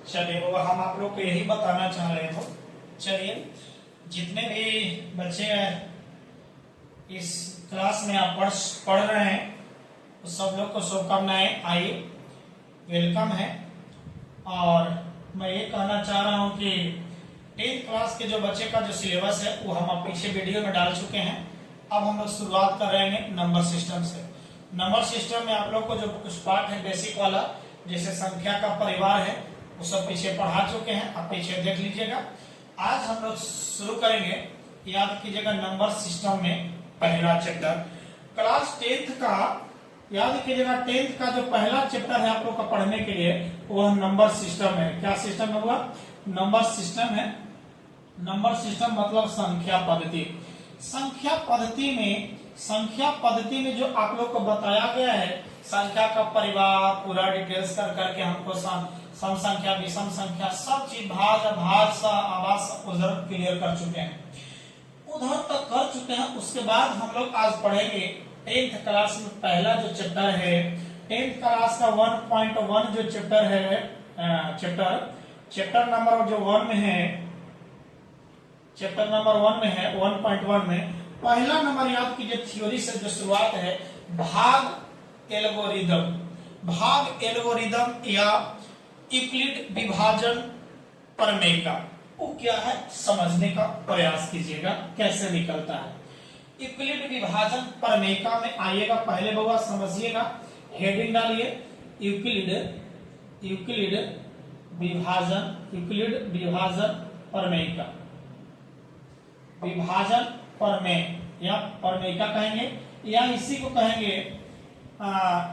चलिए वो हम आप लोग को यही बताना चाह रहे थे। चलिए जितने भी बच्चे इस क्लास में आप पढ़ रहे हैं उस सब लोग को शुभकामनाएं, आइए वेलकम है। और मैं ये कहना चाह रहा हूँ कि 10th क्लास के जो बच्चे का जो सिलेबस है वो हम पीछे वीडियो में डाल चुके हैं। अब हम लोग शुरुआत कर रहे हैं नंबर सिस्टम से। नंबर सिस्टम में आप लोग को जो कुछ पार्ट है बेसिक वाला, जैसे संख्या का परिवार है, वो सब पीछे पढ़ा चुके हैं, आप पीछे देख लीजिएगा। आज हम लोग शुरू करेंगे, याद कीजिएगा, नंबर सिस्टम में पहला चैप्टर क्लास 10th का। याद कीजिएगा 10th का जो पहला चैप्टर है आप लोग का पढ़ने के लिए वह नंबर सिस्टम है। क्या सिस्टम होगा? नंबर सिस्टम है। नंबर सिस्टम मतलब संख्या पद्धति। संख्या पद्धति में जो आप लोग को बताया गया है, संख्या का परिवार पूरा डिटेल्स कर करके हमको सम संख्या, विषम संख्या, सब चीज भाज्य आवास उधर क्लियर कर चुके हैं, उधर तक कर चुके हैं। उसके बाद हम लोग आज पढ़ेंगे 10th क्लास में पहला जो चैप्टर है, 10th क्लास का 1.1 जो चैप्टर है, चैप्टर नंबर जो 1 में है, चैप्टर नंबर 1 में है, 1.1 में पहला नंबर याद कीजिए, थ्योरी से जो शुरुआत है, भाग एल्गोरिदम या यूक्लिड विभाजन प्रमेय का वो क्या है समझने का प्रयास कीजिएगा, कैसे निकलता है। यूक्लिड विभाजन प्रमेय का में आइएगा, पहले बउआ समझिएगा, हेडिंग डालिए, यूक्लिड विभाजन प्रमेय का, विभाजन प्रमेय या प्रमेय का कहेंगे, या इसी को कहेंगे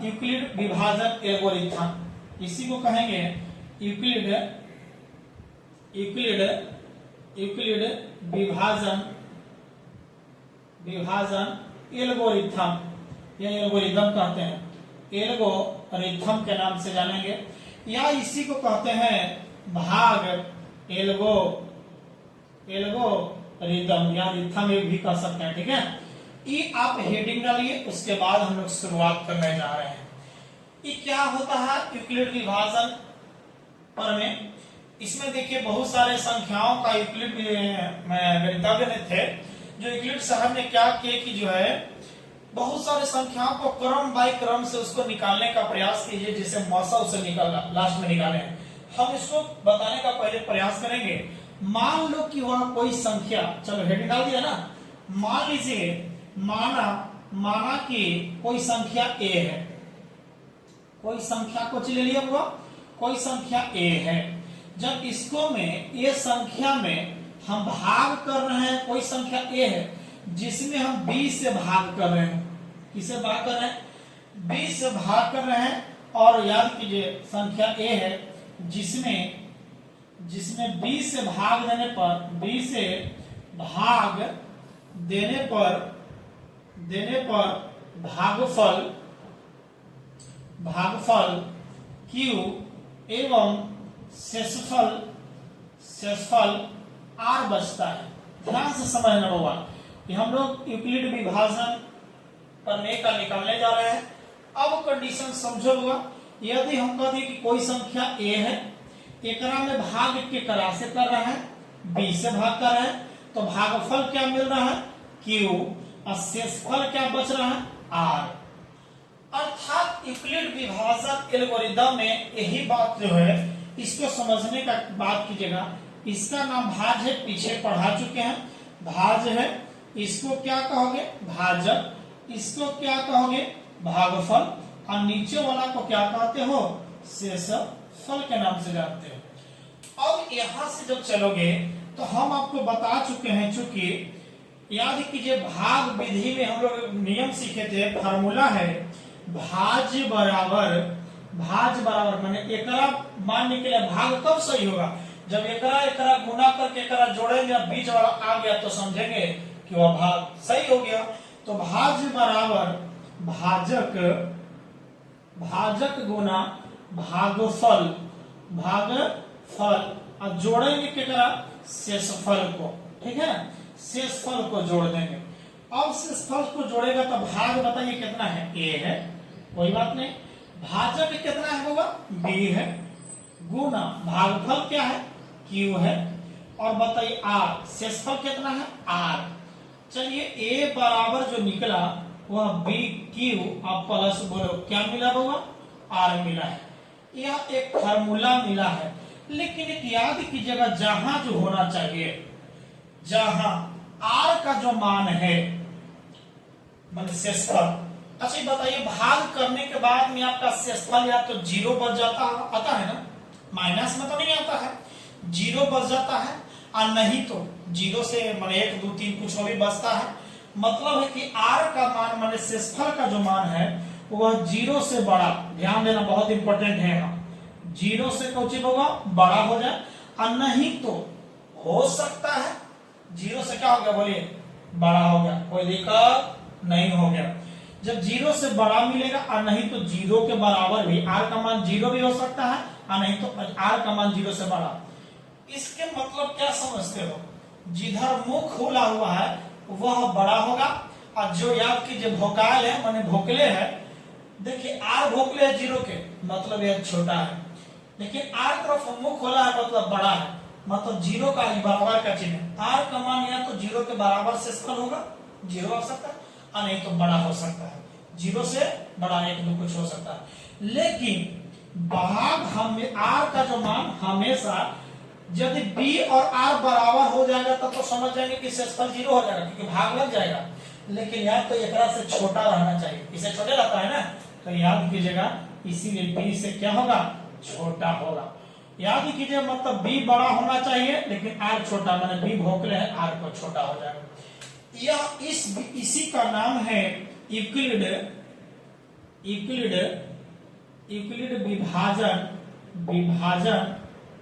यूक्लिड विभाजन एल्गोरिथम, इसी को कहेंगे यूक्लिड विभाजन एल्गोरिथम, या एल्गोरिथम कहते हैं, एल्गोरिथम के नाम से जानेंगे, या इसी को कहते हैं भाग एल्गोरिथम या रिथम भी कह सकते हैं। ठीक है, ये आप हेडिंग डालिए, उसके बाद हम लोग शुरुआत करने जा रहे हैं। ये क्या होता है यूक्लिड विभाजन प्रमेय? इसमें देखिए बहुत सारे संख्याओं का यूक्लिड गणितज्ञ थे, जो यूक्लिड साहब ने क्या किए कि जो है बहुत सारे संख्याओं को क्रम बाय क्रम से उसको निकालने का प्रयास कीजिए, जिससे मौसा उसे निकालना लास्ट में निकाले। हम इसको बताने का पहले प्रयास करेंगे। मान लो कि वह कोई संख्या, चलो हेडिंग डाल दिया ना, मान लीजिए माना कि कोई संख्या a है, कोई संख्या को ले लिया हुआ, कोई संख्या a है। जब इसको में ये संख्या में हम भाग कर रहे हैं, कोई संख्या a है जिसमें हम b से भाग कर रहे हैं, किसे भाग कर रहे हैं? b से भाग कर रहे हैं। और याद कीजिए संख्या a है जिसमें b से भाग देने पर भागफल q एवं शेषफल r बचता है। ध्यान से समझना होगा कि हम लोग यूक्लिड विभाजन प्रमेय का निकालने जा रहे हैं। अब कंडीशन समझो होगा, यदि हम कहते हैं कि कोई संख्या a है, एकरा में भाग के करा से कर रहे हैं, b से भाग कर रहे हैं, तो भागफल क्या मिल रहा है? q, और शेषफल क्या बच रहा है? r। अर्थात यूक्लिड विभाजन एल्गोरिथम में यही बात जो है, इसको समझने का बात कीजिएगा। इसका नाम भाज्य है, पीछे पढ़ा चुके हैं, भाज्य है। इसको क्या कहोगे? भाजक। इसको क्या कहोगे? भागफल। और नीचे वाला को क्या कहते हो? शेषफल के नाम से जानते हो। अब यहां से जब चलोगे तो हम आपको बता चुके हैं, चूंकि याद कीजिए भाग विधि में हम लोग नियम सीखे थे, फार्मूला है भाज्य बराबर माने एकरा मानने के लिए भाग कब सही होगा? जब एकरा गुना करके एकरा जोड़ेंगे, बीच वाला आ गया तो समझेंगे कि वह भाग सही हो गया। तो भाज्य बराबर भाजक गुना भागफल और जोड़ेंगे केकरा? शेषफल को। ठीक है, शेषफल को जोड़ देंगे। अब शेषफल को जोड़ेगा तो भाग बताइए कितना है? a है, कोई बात नहीं। भाजक कितना है होगा? b है, गुना भागफल क्या है, क्यू है, और बताइए आर, शेषफल कितना है, आर। चलिए ए बराबर जो निकला वह बी क्यू, अब प्लस बोलो क्या मिला होगा, आर मिला है। यह एक फार्मूला मिला है, लेकिन एक याद कीजिएगा जहां जो होना चाहिए, जहां आर का जो मान है मान शेषफल। अच्छा बताइए भाग करने के बाद में आपका शेषफल या तो जीरो बच जाता आता है ना, माइनस में तो नहीं आता है, जीरो बच जाता है, और नहीं तो जीरो से मान 1 2 3 कुछ भी बचता है। मतलब है कि आर का मान मान शेषफल का जो मान है वह जीरो से बड़ा, ध्यान देना बहुत इंपॉर्टेंट है, जीरो से कुछ होगा बड़ा हो जाए, और नहीं तो हो सकता है जीरो से क्या हो गया बोलिए, बड़ा हो गया, कोई दिक्कत नहीं हो गया। जब जीरो से बड़ा मिलेगा और नहीं तो जीरो के बराबर भी, आर का मान जीरो भी हो सकता है और नहीं तो आर का मान जीरो से बड़ा। इसके मतलब क्या समझते हो, जिधर मुख खुला हुआ है वह बड़ा होगा, और जो याद कीजिए भोकाल है माने भोकले है, देखिए आर भोकले है जीरो के, मतलब यह छोटा है, लेकिन आर तरफ मुख खोला है मतलब बड़ा है, मतलब जीरो का बराबर का चिन्ह। आर का मान या तो जीरो के बराबर शेषफल होगा, जीरो हो सकता है, और नहीं तो बड़ा हो सकता है, जीरो से बड़ा 1 2 कुछ हो सकता है। लेकिन भाग हमें आर का जो मान हमेशा यदि बी और आर बराबर हो जाएगा तब तो समझ जाएंगे कि शेषफल जीरो हो जाएगा, क्योंकि भाग लग जाएगा। लेकिन याद तो एकरा से छोटा रहना चाहिए, इसे छोटे रहता है ना, तो याद कीजिएगा इसीलिए बी से क्या होगा, छोटा होगा। याद कीजिए मतलब बी बड़ा होना चाहिए लेकिन आर छोटा, माने बी भोकले है, आर को छोटा हो जाएगा। यह इसी का नाम है यूक्लिड विभाजन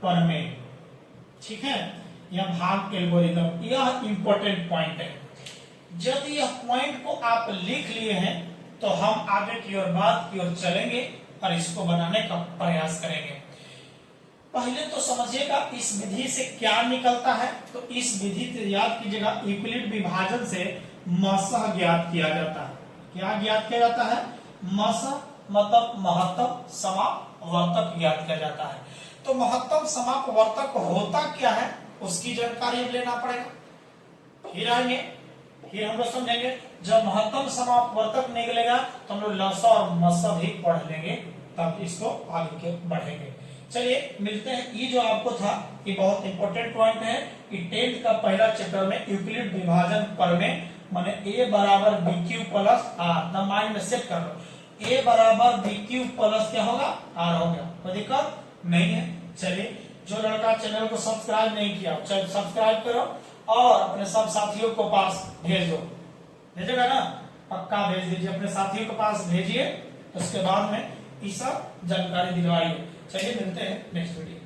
प्रमेय, ठीक है, यह भाग एल्गोरिथम, यह इंपॉर्टेंट पॉइंट है। यदि यह पॉइंट को आप लिख लिए हैं तो हम आगे की ओर बात की ओर चलेंगे और इसको बनाने का प्रयास करेंगे। पहले तो समझिएगा इस विधि से क्या निकलता है, तो इस विधि से याद कीजिएगा यूक्लिड विभाजन से मसह ज्ञात किया जाता है। क्या ज्ञात किया जाता है, मसह मतलब महत्तम समापवर्तक ज्ञात किया जाता है। तो महत्तम समापवर्तक होता क्या है उसकी जानकारी अब लेना पड़ेगा, फिर आएंगे, फिर हम लोग समझेंगे। जब महत्तम समापवर्तक निकलेगा तो हम लोग लसा और मसह भी पढ़ लेंगे, तब इसको आगे के बढ़ेंगे। चलिए मिलते हैं। ये जो आपको था ये बहुत इंपॉर्टेंट पॉइंट है कि 10th का पहला चैप्टर में यूक्लिड विभाजन प्रमेय माने a बराबर bq plus r, the mind में सेट कर लो, a बराबर bq प्लस क्या होगा, r हो गया, कोई दिक्कत नहीं है। चलिए जो लड़का चैनल को सब्सक्राइब नहीं किया चलो सब्सक्राइब करो और अपने सब साथियों को पास भेज दो, भेजेगा ना, पक्का भेज दीजिए, अपने साथियों के पास भेजिए, उसके बाद में ये सब जानकारी दिलवाइए। चलिए मिलते हैं नेक्स्ट वीडियो।